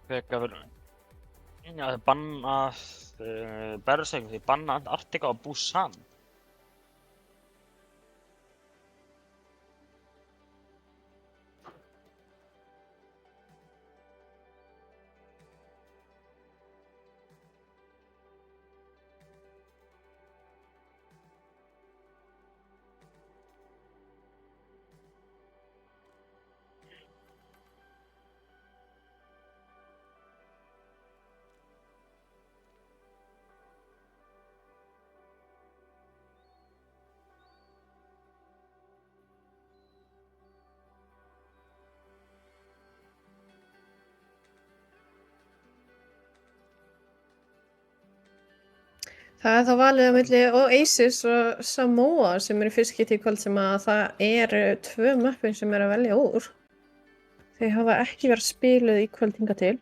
frekar bannað Berserk, því bannað Antarctica og Busan. Það er þá valið á milli Oasis og Samoa sem eru fyrst skipti í kvöld sem að það eru 2 möppin sem eru að velja úr. Þau hafa ekki verið spiluð í kvöld hingað til.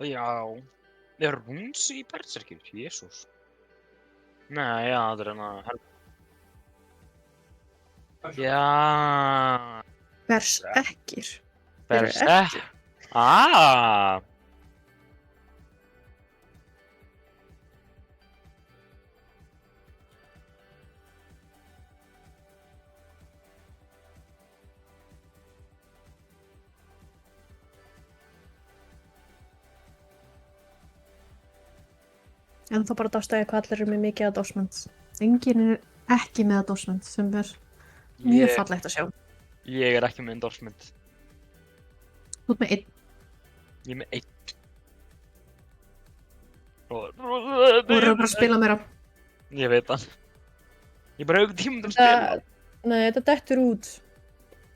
Já, er Rúns í Berserkir? Jésús. Nei, já, það er Já, Berserkir. Berserk. Ah, En þá bara dástæði hvað allir eru með mikið endorsement. Enginn er ekki með endorsement sem er mjög fallegt að sjá. ég er ekki með endorsement. Þú ert með 1. Ég er með 1. Þú eru bara að spila meira. Ég veit það. Ég bara hef ekki tíma til að spila. Nei, þetta dettur út.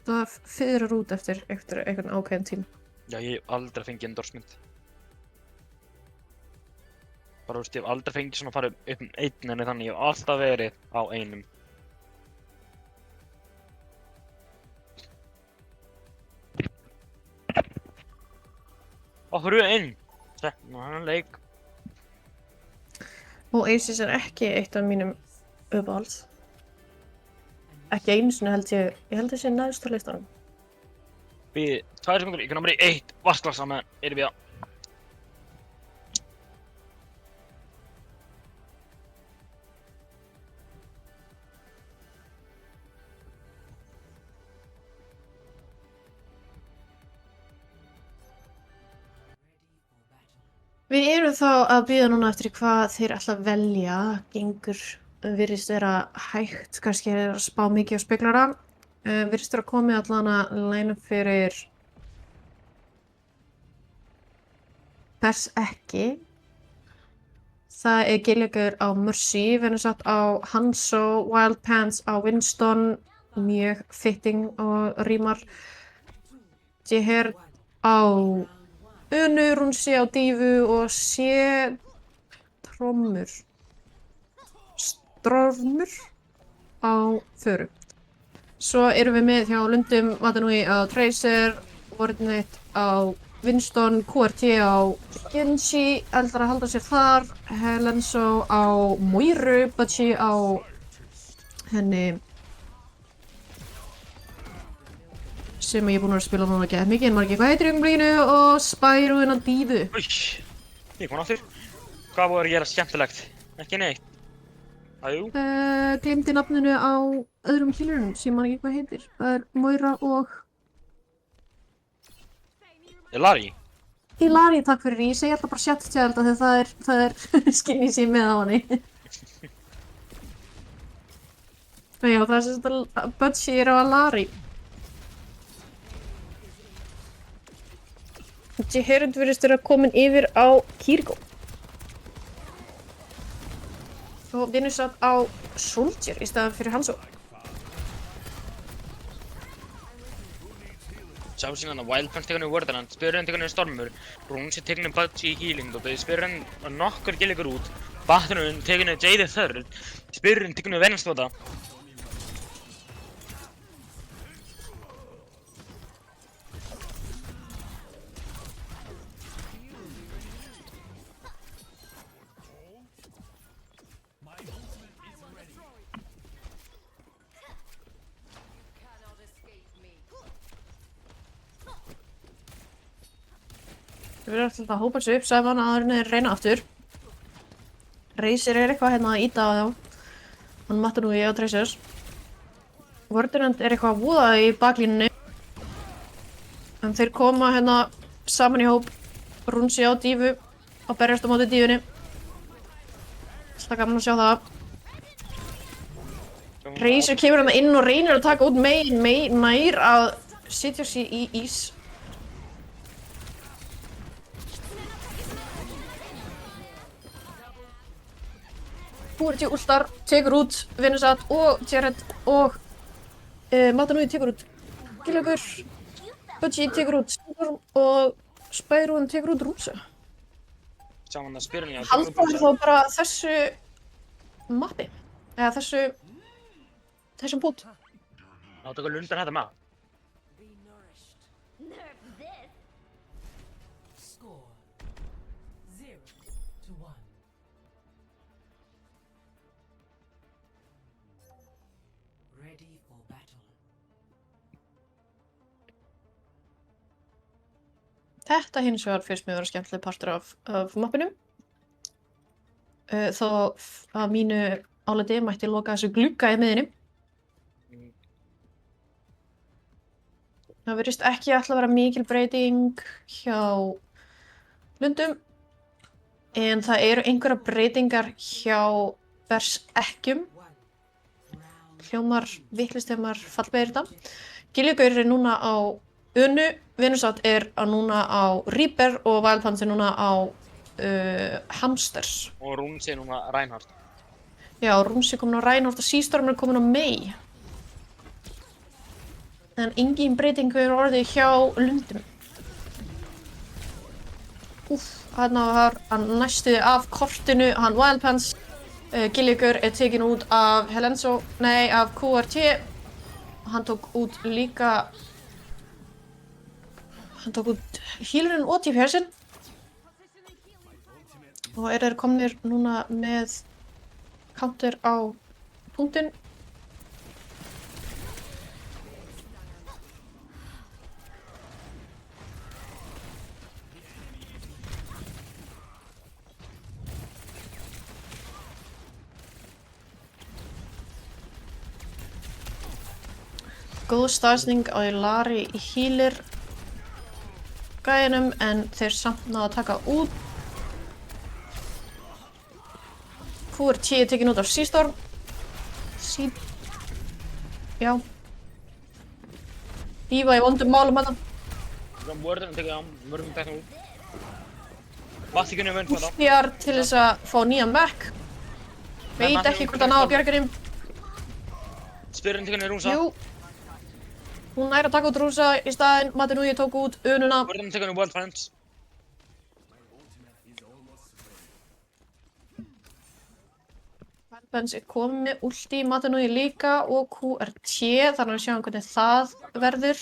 Það fyrir út eftir einhvern ákveðin tíma. Já, ég hef aldrei fengið endorsement. Bara, þú veist, ég hef aldrei fengið svona að fara upp 1 en þannig ég hef alltaf verið á 1. Okkur eru inn. Setna hann leik. Oasis er ekki eitt af mínum uppáhalds. Ekki einu sinni held ég held þessi neðst á listanum. Við 2 sekundur, ég kannar bara í 1 vatnsglasa með erum við á. Við erum þá að bíða núna eftir hvað þeir ætla að velja. Gengur virðist vera hægt, kannski er að spá mikið á speklara. Virðist vera komið allan að line up fyrir Berserki. Það er Gilliger á Mercy, Venusatt á Hanzo, Wild Pants á Winston, mjög fitting og rímar. Jihad á Unu, Rúnsi á Dífu og Stormur á Föru. Svo erum við með hjá Lundum, Watanui á Tracer, Wardenate á Winston, QRT á Genji, Eldar að halda sér þar, Helenso á Moiru, Butchie á henni sem ég er búin að vera að spila núna ekki mikið en margir. Hvað heitir augnablikinu og Spyro inn á Dífu? Ég kom aftur. Hvað voru að gera skemmtilegt? Ekki neitt. Jú. Gleymdi nafninu á öðrum healerunum sem man ekki hvað heitir. Það er Moira og Illari. Illari, takk fyrir. Ég segi alltaf bara Shatchild af því það er skinny sem með á henni. Já, það er sem sagt að Butchie er á Illari. Jihad virðist vera komin yfir á Kiriko. Og Venusatt á Soldier í staðan fyrir Hanzo. Sjá síðan að Wild Pants tekur henni Wardenant, Spyrren tekur henni Stormur, Rúnsi tekur henni Butchie í healing og Spyrren nokkur Gilliger út, Bathunum tekur henni Jade Third, Spyrren tekur henni Venustóta. Við erum alltaf að hópa sig upp saman að hann reyna aftur. Reysir eitthvað hérna að íta á þá. Hann mattar nú ég á Tracers. Vörðurend eitthvað að voða í baklínunni. En þeir koma hérna saman í hóp. Rúnsi á dífu og berjast á móti dífunni. Það er gaman að sjá það. Reysir kemur hérna inn og reynir að taka út nær að setja sig í ís. QWERTY últar, tekur út Venusat og Jared og Matanui tekur út Gilligur, Budgie tekur út Storm og Spyron tekur út Rúsa. Saman að spyrja hann Halda þá bara þessu mappi, eða þessum bút. Þá tekur Lundan þetta með. Þetta hins vegar fyrst mér vera skemmtileg partur af mappinu. Þó að mínu áliti mætti loka þessu glugga í miðinni. Það virðist ekki ætla að vera mikil breyting hjá Lundum. En það eru einhverja breytingar hjá Berserkjum. Hljómar, vitlist þegar maður fallbeðir þetta. Gilligur er núna á Unu, Venusat er núna á Reaper og Wildpants er núna á Hamsters. Og Rúnsi er núna Reinhardt. Já, Rúnsi er komin á Reinhardt og Seastorm er komin á Mei. En engin breyting hefur orðið hjá Lundum. Hann var næstu af kortinu, hann Wildpants. Gilligur er tekin út af af QWERTY. Hann tók út líka Hann tók út healerinn og DPS-inn og þeir komnir núna með counter á punktinn. Góð staðsning á Illari í healer gæjunum en þeir samt náðu að taka út. QWERTY er tekin út af Seastorm. Já. Dífa í vondum málum hérna. Vörðurinn tekið á, vörðurinn tekið út. Vattíkunni vönd með það. Últjar til þess að fá nýjan mech. Veit ekki hvort hann á að bjarga þeim. Spyrjum tekinni Rúnsa. Jú. Hún nær að taka út Rúsa í staðinn. Matanui tók út Ununa. Vörðurinn tekinni Wildpants. Wildpants er komið með ulti, Matanui líka og QWERTY. Þannig að sjáum hvernig það verður.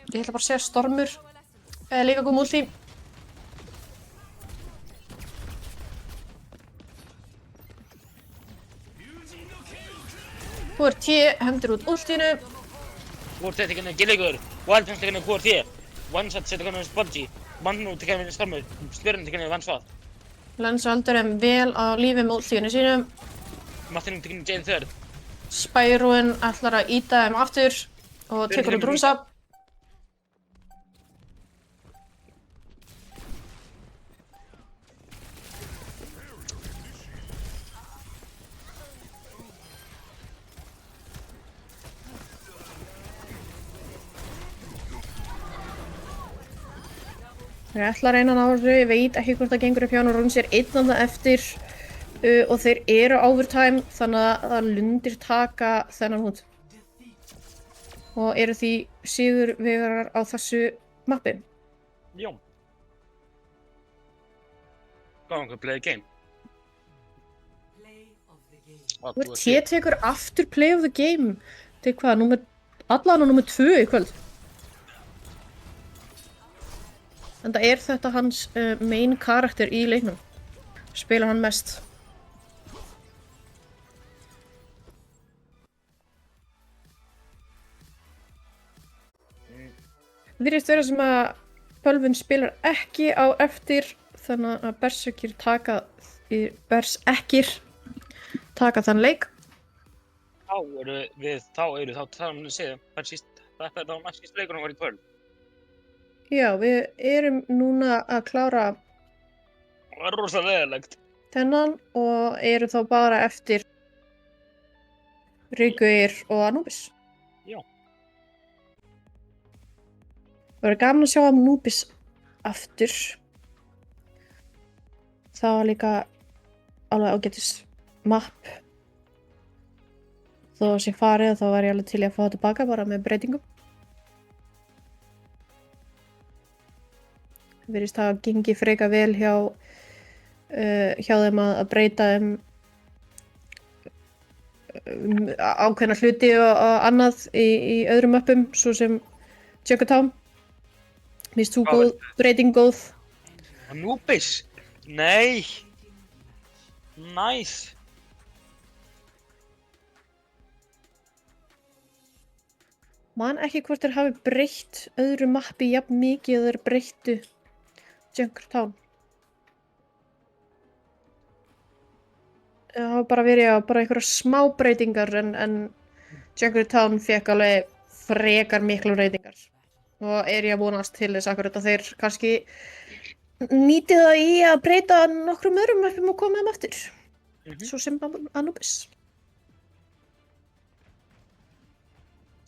Ég ætla bara að segja Stormur. Líka kom ulti. QWERTY hendur út ultinu. QWERTY tekinni Gilligur. Wildpants tekinni QWERTY. Vansat tekinni Budgie. Matanui tekinni Stormur. Spyrjum tekinni Vansat. Lensaldur er vel á lífi með ultinu sínum. Matanui tekinni Jane Third. Spyroen ætlar að íta þeim aftur og tekur út Rúsa. Þeir ætla að reyna að ná þessu, ég veit ekki hvort það gengur upp hjá hann og Rúnsi er einn annað eftir og þeir eru overtime þannig að Lundir taka þennan hút og eru því sigurvegarar á þessu mappi. Já. Hvað var play the game? QWERTY tekur aftur play of the game. Þetta er hvað, allan á númer 2 í kvöld. En það er þetta hans main karakter í leiknum. Spilar hann mest. virðist vera sem að Bölvun spilar ekki á eftir þannig að Berserkir taka þann leik. Þá eru þá talum við að segja, þetta er þá næst síst leikurinn var í kvöld. Já, við erum núna að klára Það var rosalega leiðilegt. þennan og eru þá bara eftir Rauðgeir og Anubis. Já. Það verður gaman að sjá Anubis aftur. Það var líka alveg ágætis mapp. Þó sem farið þá var ég alveg til í að fá það tilbaka bara með breytingum. Það virðist hafa gengið freka vel hjá þeim að breyta ákveðna hluti og annað í öðrum möppum, svo sem Junkertown. Mér finnst þú góð, breyting góð. Anubis? Nei. Nice. Man ekki hvort þeir hafi breytt öðru mappi jafn mikið og þeir breyttu Junkertown. Það hafa bara verið bara einhverjar smá breytingar en Junkertown fekk alveg frekar miklu breytingar. Og er ég að vonast til þess akkurat að þeir kannski nýti það í að breyta nokkrum öðrum möppum og koma þeim aftur. Svo sem Anubis.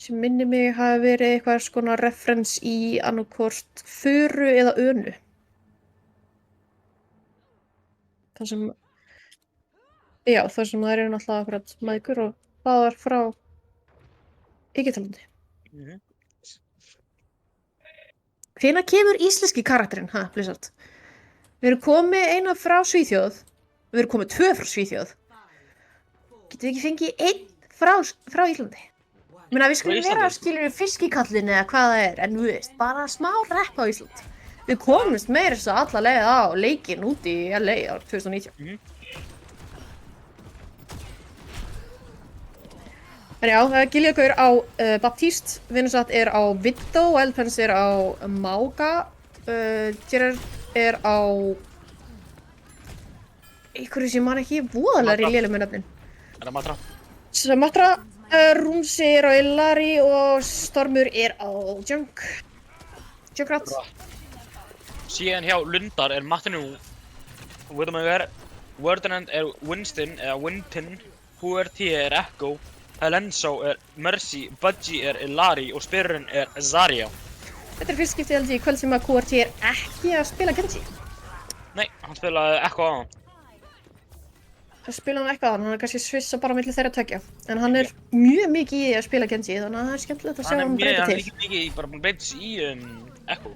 Sem minnir mig hafi verið eitthvað svona referens í annarkvort Furu eða Önu. Það sem það eru náttúrulega akkurat mæðgur og báðar frá Egyptalandi. Hvenær kemur íslenski karakterinn, Blizzard? Við erum komið eina frá Svíþjóð, við erum komið 2 frá Svíþjóð. Getum við ekki fengið 1 frá Íslandi? Ég meina, við skulum vera skilur fiskikallin eða hvað það er, en þú veist, bara smá repp á Ísland. Við komumst meira þess að alla leið á leikinn úti í LA árið 2019. En já, Gilligaur á Baptiste, Venusat er á Widow, Elpens er á Mauga, Gerard er á einhverju sem man ekki voðalega í lélum með nöfnin. Er það Matra? Matra, Rúnsi er á Illari og Stormur er á Junkrat. Síðan hjá Lundar er Matinu, Wordinand er Winston eða Winton, HRT er Echo, Helenso er Mercy, Budgie er Illari og spyrurinn er Zarya. Þetta er fyrst skiptið held ég í kvöld sem að QRT er ekki að spila Genji. Nei, hann spilaði Echo á hann. Það spila hann eitthvað á hann er kannski svissa bara milli þeirra tveggja. En hann er mjög mikið í að spila Genji, þannig að það er skemmtilegt að sjá hann breyta til. Hann er mikið í bara búinn að breyta sig í Echo.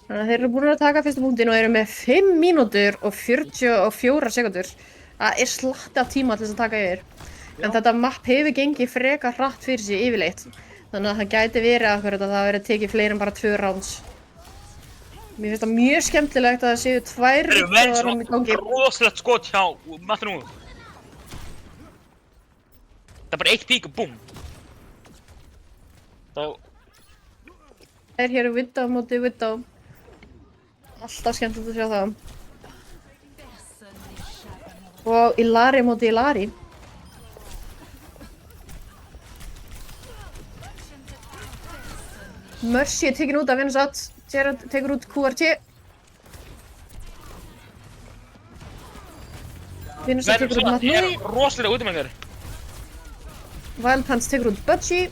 Þannig að þeir eru búin að taka fyrsta punktinn og eru með 5 mínútur og 44 sekundur. Það er slatti af tíma til þess að taka yfir. En þetta mapp hefur gengið frekar hratt fyrir sig yfirleitt. Þannig að það gæti verið akkurat að það verið tekið fleiri en bara 2 rounds. Mér finnst það mjög skemmtilegt að það séu 2 rounds í gangi. Rosalegt skot hjá Matinu. Það er bara 1 pík og búm. Það er hér Widow móti Widow. Alltaf skemmtilegt að sjá það. Og Illari móti Illari. Mercy er tekin út af Venusat. Gerard tekur út QRT. Venusat tekur út Matnui. Er rosalega út með þér. Wildpants tekur út Budgie.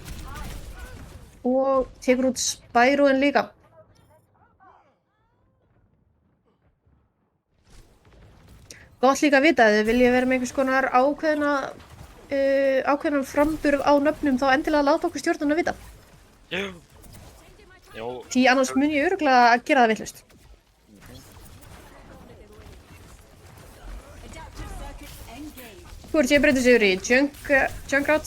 Og tekur út Spyroen líka. Gott líka að vita að þið viljið vera með einhvers konar ákveðnan framburð á nöfnum þá endilega láta okkur stjórnarna vita. Því annars mun ég örugglega að gera það vitlaust. QRT breytir sig yfir í Junkrat.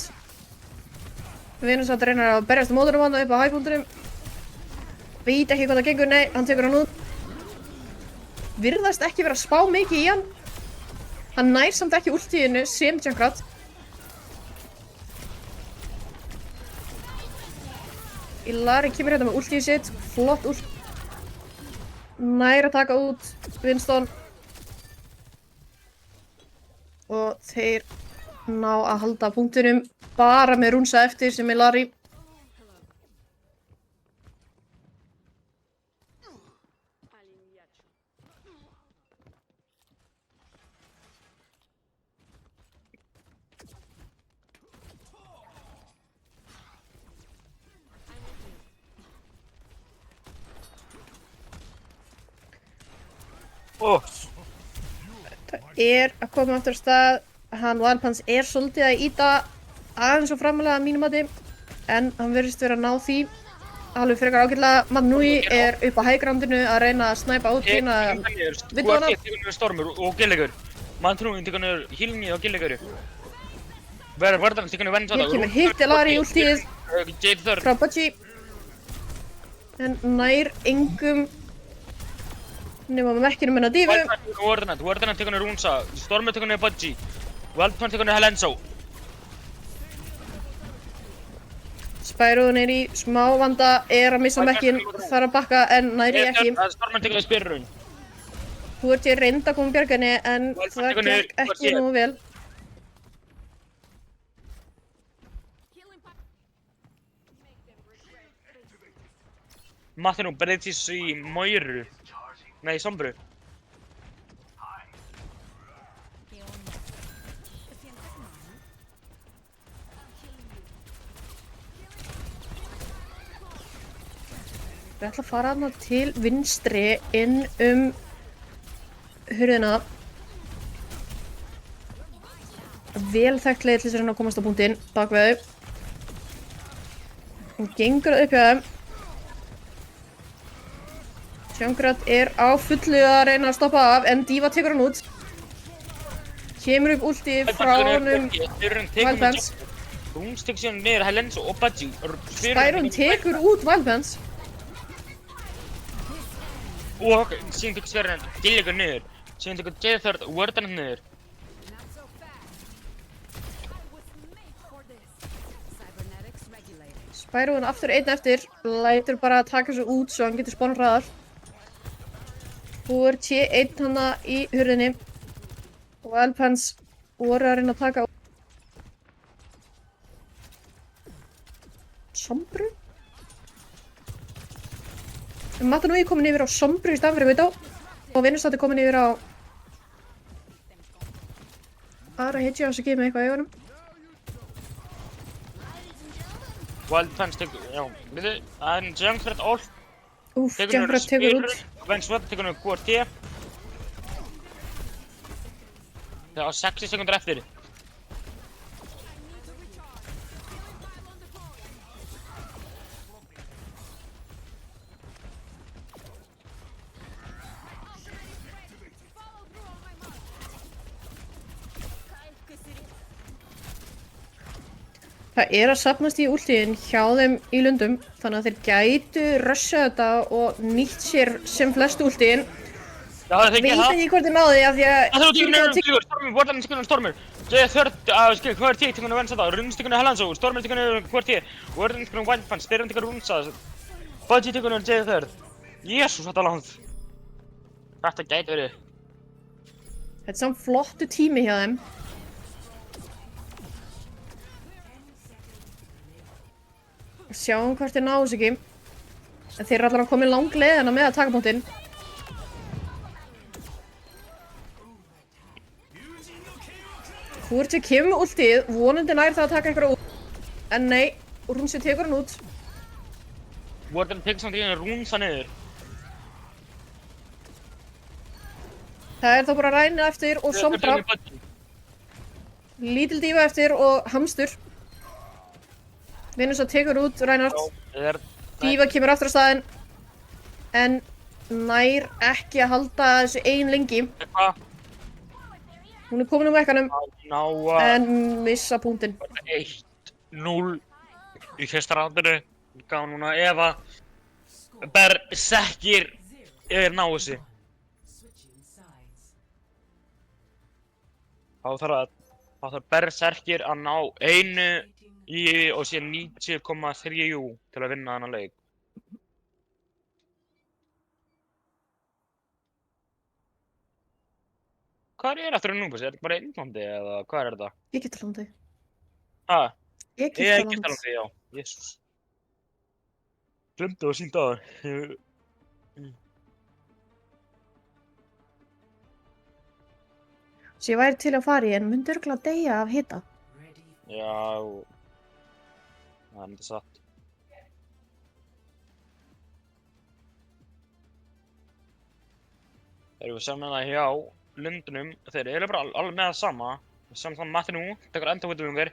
Venusat reynar að berjast á mótunum hann upp á hægpunktunum. Veit ekki hvað það gengur, nei, hann tekur hann út. Virðast ekki vera að spá mikið í hann. Hann nær samt ekki ultíinu sem Junkrat. Illari kemur hérna með ultíu sitt, flott ult. Nær að taka út Winston. Og þeir ná að halda punktinum bara með rúnsa eftir sem Illari. Það er að koma aftur af stað. Hann Wildpants er svolítið að íta aðeins og framalega að mínum mati. En hann virðist vera að ná því. Alveg frekar ágætlega. Madnui er upp á hægrandinu að reyna að snæpa út sína vindvana. Tekur Stormur og Gilligur. Madnui tekur Hilni og Gilligur. Verðan tekur Venn Hér kemur hitt Illari í ultíð frá Budgie. En nær engum nema með mekkinu minna dífu. Wardana tekur Rúnsa, Stormur tekur Budgie, Wildpants tekur Helenso. Spyroðun er í smá vanda, er að missa mekkin, þarf að bakka en næri ekki. Stormur tekur Spyrrun. Þú ert ég reynd að koma bjarginni en það gekk ekki nú vel. Matti nú breytist í Moiru. Nei, Sombru. Við ætlum að fara þarna til vinstri inn hurðina. Vel þekkt leið til þess að komast á punktinn bak við þau. Hún gengur upp hjá þeim. Junkrat er á fullu að reyna að stoppa af en D.Va tekur hann út. Kemur upp ulti frá honum Wildpants. Rúns tekur síðan niður Helenso og Budgie. Spyron tekur út Wildpants. Og síðan tekur Spyron Gilligur niður. Síðan tekur J3 Wardana niður. Spyron aftur einn eftir. Lætur bara að taka sig út svo hann getur spánað hraðar. Þú er T1 hana í hurðinni og Wildpants voru að reyna að taka Sombru? Madnui komin yfir á Sombru í staðinn fyrir Widow og Vinnustad er komin yfir á aðra hitja sem gefur mig eitthvað í augunum. Wildpants tekur, já, við en Junkrat all. Úf, Junkrat tekur út. Venn Swap tekur QRT. Það á 60 sekúndur eftir. Það er að safnast í ultíðin hjá þeim í lundum, þannig að þeir gætu rusha þetta og nýtt sér sem flest ultíðin. Já, það Veit ekki hvort þið náði af því að... Það er tíkur, Stormur, Wardana tekur Stormur. J3, QRT tekur Venn Sata, Runs tekur Helenso, Stormur tekur QRT, Wardana tekur Wildpants, Spyron tekur Runsa, Budgie tekur J3. Jesús, þetta er langt. Þetta gæti verið. Þetta er samt flottu tími hjá þeim. Sjáum hvort þeir náðu sig ekki. En þeir eru allar að koma lang leiðina með að taka punktinn. Hvort sem kemur með ultið, vonandi nær það að taka eitthvað út. En nei, Runsi tekur hann út. Wardana tekur samt í henni Runsa niður. Það er þá bara Rænið eftir og Sombra. Lítil D.Va eftir og Hamstur. Vinnustad tekur út Reinhardt. D.Va kemur aftur á staðinn. En nær ekki að halda þessu ein lengi. Hún er komin ekkanum. En missa punktinn. 1-0 í fyrsta rándinu. Gá núna Eva. Berserkir yfir ná þessi. þá þarf Berserkir að ná 1 í og síðan 90,3 til að vinna þennan leik. Hvað er aftur Núbus? Er þetta bara Indlandi eða hvað er þetta? Egyptalandi. Ha? Egyptaland. Egyptalandi, já. Jésús. Glemdu að sýnda það. Svo ég væri til að fara í en myndi örugglega deyja af hita. Já. Það er myndi satt. Þegar við sjáum það hjá Lundunum, þeir eru bara alveg með það sama. Við sjáum það Matti nú, tekur enda Vittungur,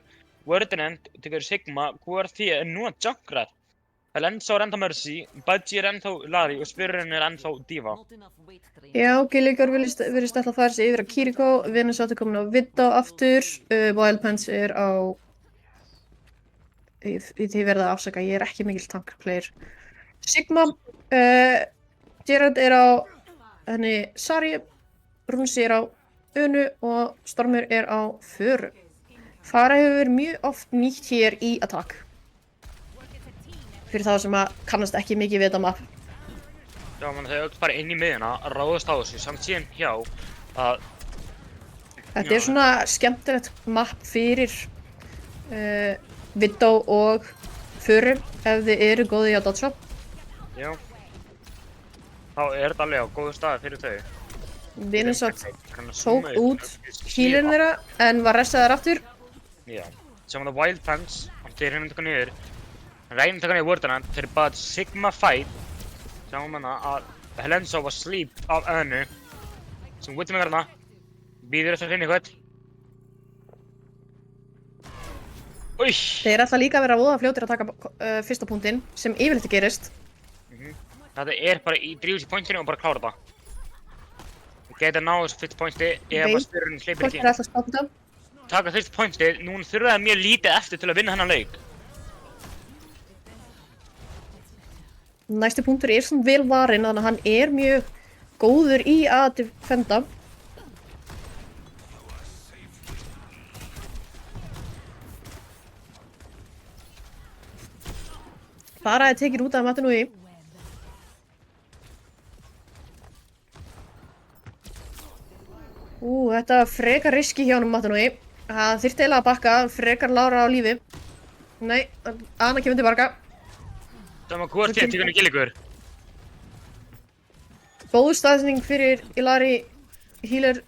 Wordinend tekur Sigma, QRT er nú að Junkrat. Lenso er ennþá Mercy, Budgie er ennþá Lari og Spyrrin er ennþá Diva. Já, Gilligur virðist alltaf að fara sig yfir á Kiriko, Venusat er komin á Vidda aftur, Wildpants er á... Ég verði að afsaka, ég er ekki mikill tankplayer. Sigma, Gerard er á henni Sari, Runsi er á Unu og Stormur er á Föru. Fara hefur verið mjög oft nýtt hér í attack. Fyrir þá sem að kannast ekki mikið við þetta map. Já, menn þau aukt bara inn í miðjuna, ráðast á þessu, samt síðan hjá að... Þetta er svona skemmtilegt map fyrir Viddo og Föru ef þið eru góðið á dodge. Já. Þá er þetta alveg á góðu staði fyrir þau. Venusat tók út healin þeirra en var restaðar aftur. Já. Sem að það Wildpants, þeir hérna taka niður. Reynir taka niður Wordinend, þeir bara Sigma fight. Sjáum hana að Lenso var sleep af Önu. Sem Wittum er hérna. Býður þess að finna eitthvað. Új! Þeir ætla líka að vera voða fljótir að taka fyrsta punktinn sem yfirleitt gerist. Þetta er bara í drífus í pointinu og bara klára þetta. Við getum náðu þessu fyrsta pointi ef að Spyrrin hleypir ekki Hvort er alltaf spáta? Taka fyrsta pointi, núna þurfa það mjög lítið eftir til að vinna hennan leik. Næsti punktur er svona vel varinn, þannig að hann er mjög góður í að defenda. Faraði tekið út af Matti nú í. Þetta var frekar riski hjá honum Matti nú í. Það þyrfti eiginlega að bakka, frekar Lára á lífi. Nei, Anna kemur tilbaka. Sama hvort ég tekur henni Gilligur. Góð staðsending fyrir Illari healer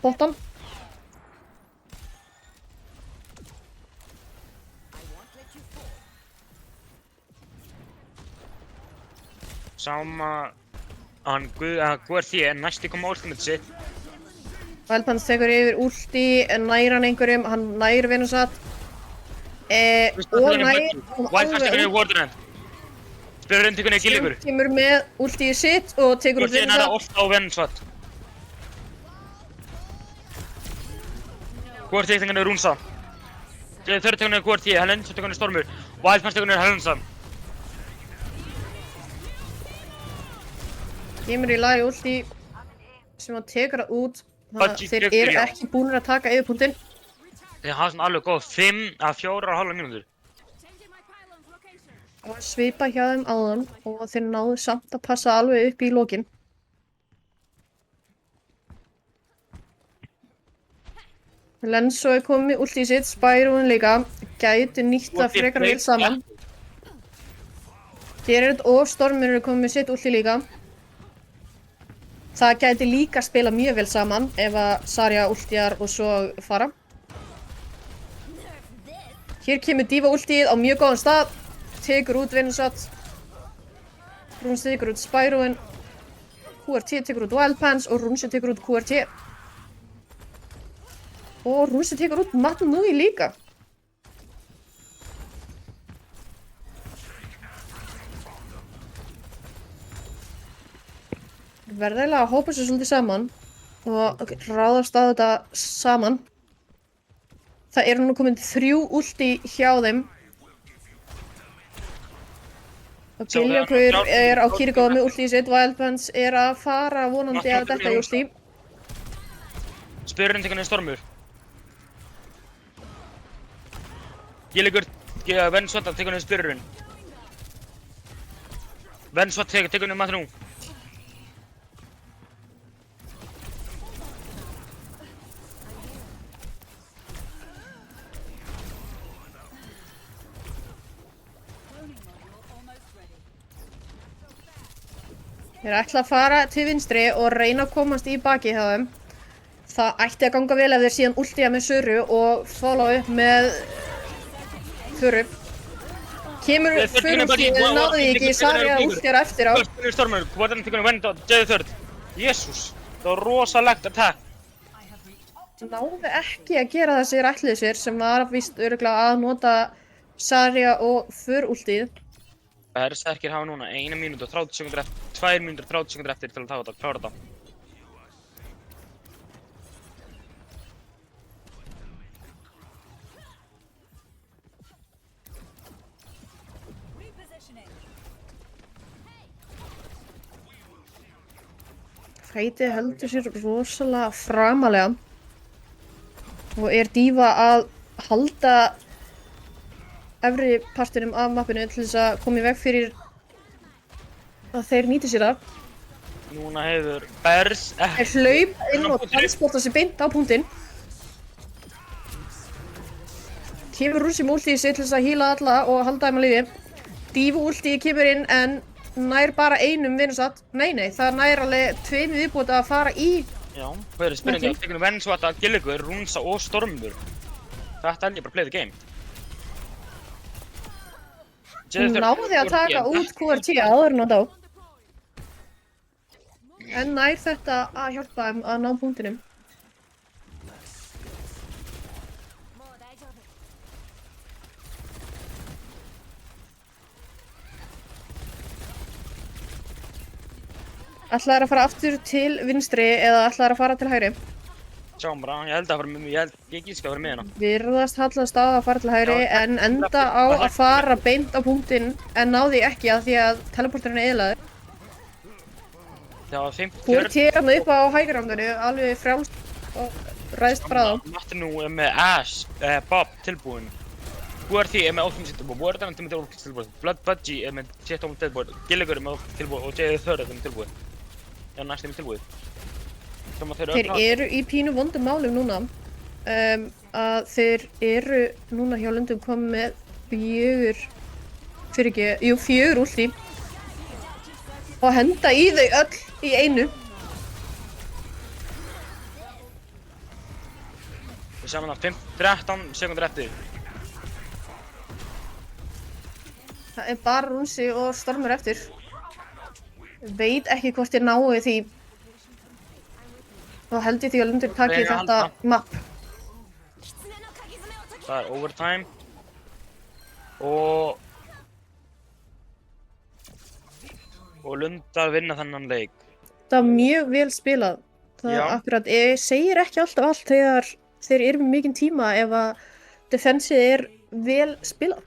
bottom. Sama hann hvort ég næsti koma ultimate sitt. Wildpants tekur yfir ulti, nær hann einhverjum, hann nær Venusat. Og nær Wildpants tekur niður Wordinend. Spyrrin tekur niður Gilligur. Kemur með ultið sitt og tekur út Hvort ég næra Venusat. oft á Venusat. Hvort ég tekur niður Runsa. Þeir tekur niður hvort ég, Lenso tekur niður Stormur. Wildpants tekur niður Lensa. Kemur í lagi ulti sem hann tekur það út. Þannig að Budgie þeir tekur, eru já. ekki búnir að taka yfirpunktinn. Þeir hafa svona alveg góð 5 að 4,5 mínútur. Það var svipað hjá þeim áðan og þeir náðu samt að passa alveg upp í lokin. Lenso er komið með ultið sitt, Spyroen líka. Gæti nýtt það frekar vel saman. Gerard og Stormur eru komið með sitt ultið líka. Það gæti líka spila mjög vel saman ef að Zarya ultjar og svo fara. Hér kemur Diva ultið á mjög góðan stað. Tekur út Venusat. Runsi tekur út Spyroen. QRT tekur út Wildpants og Runsi tekur út QRT. Og Runsi tekur út Matti nú í líka. Verða eiginlega að hópa sér svolítið saman og ráðast á þetta saman. Það eru nú komin 3 ulti hjá þeim. Og Gilligur er á Kiriko með ultið sitt, Wildpants er að fara vonandi að detta í ulti. Spyrurinn tekur niður Stormur. Gilligur, Vensvota tekur niður Spyrurinn. Vensvota tekur niður Matnú. Þeir ætla að fara til vinstri og reyna að komast í baki hjá þeim. Það ætti að ganga vel ef þeir síðan ultía með Söru og follow upp með Þuru. Kemur fyrir últið, náðu ekki, Zarya ultjar eftir á. Stormur, Warden tekur niður Vend og Jade Third. Jésús, það var rosalegt attack. Náðu ekki að gera það sem þeir ætluðu sér, sem var víst örugglega að nota Zarya og Þur últið. Berserkir hafa núna 1 mínútu og 30 sekúndur eftir, 2 mínútur og 30 sekúndur eftir til að klára þetta. Fætið heldur sér rosalega framalega og er D.Va að halda efri partinum af mappinu til þess að koma í veg fyrir að þeir nýti sér það. Núna hefur Bers Þeir hlaupa inn og transporta sig beint á punktinn. Kemur Rússi með ultið sig til þess að heala alla og halda þeim að liði. D.Va ultið kemur inn en nær bara einum Venusatt. Nei, það nær alveg 2 viðbúti að fara í. Já, hvað er spurningi? Það tekur Vensvota, Gilligur, Runsa og Stormur. Þetta held ég bara play the game. Hún náði að taka út QRT áður en á dá. En nær þetta að hjálpa þeim að ná punktinum. Ætlaðir að fara aftur til vinstri eða ætlaðir að fara til hægri? Sjáum bara, ég held að ég gíska að vera með hérna. Virðast hallast á að fara til hægri en enda á að fara beint á punktinn en náði ekki að því að teleporturinn er eyðilaður. Það var 50. QRT er hann upp á hægri alveg frjálst og ræðst bara á. Matnú er með Ash, Bob tilbúinn. QRT er með Ultimate tilbúinn, Warden er með Ultimate tilbúinn, Blood Budgie er með Jet Ultimate tilbúinn, Gilligur er með Ultimate tilbúinn og Jade Third er með tilbúinn. Já, næst er með tilbúinn. Þeir eru í pínu vondum málum núna. Að þeir eru núna hjá Lundum komið með 4 ulti og henda í þau öll í einu. Við sjáum það 13 sekundur eftir. Það er bara Runsi og Stormur eftir. Veit ekki hvort ég nái því. Þá held ég því að Lundur taki þetta mapp. Það er overtime. Og Lundar vinna þennan leik. Það var mjög vel spilað. Það akkurat, ég segir ekki alltaf allt þegar þeir eru með mikinn tíma ef að defensið er vel spilað.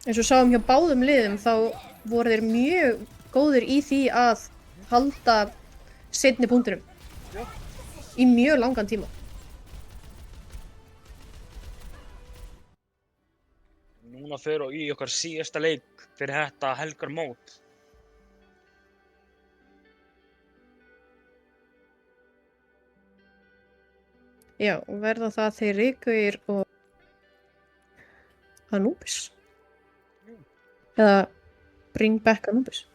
Eins og sáum hjá báðum liðum þá voru þeir mjög góðir í því að halda seinni punktinum í mjög langan tíma. Núna förum við í okkar síðasta leik fyrir þetta helgarmót. Já, og verða það þeir Rikuir og Anubis. Eða Bring Back Anubis.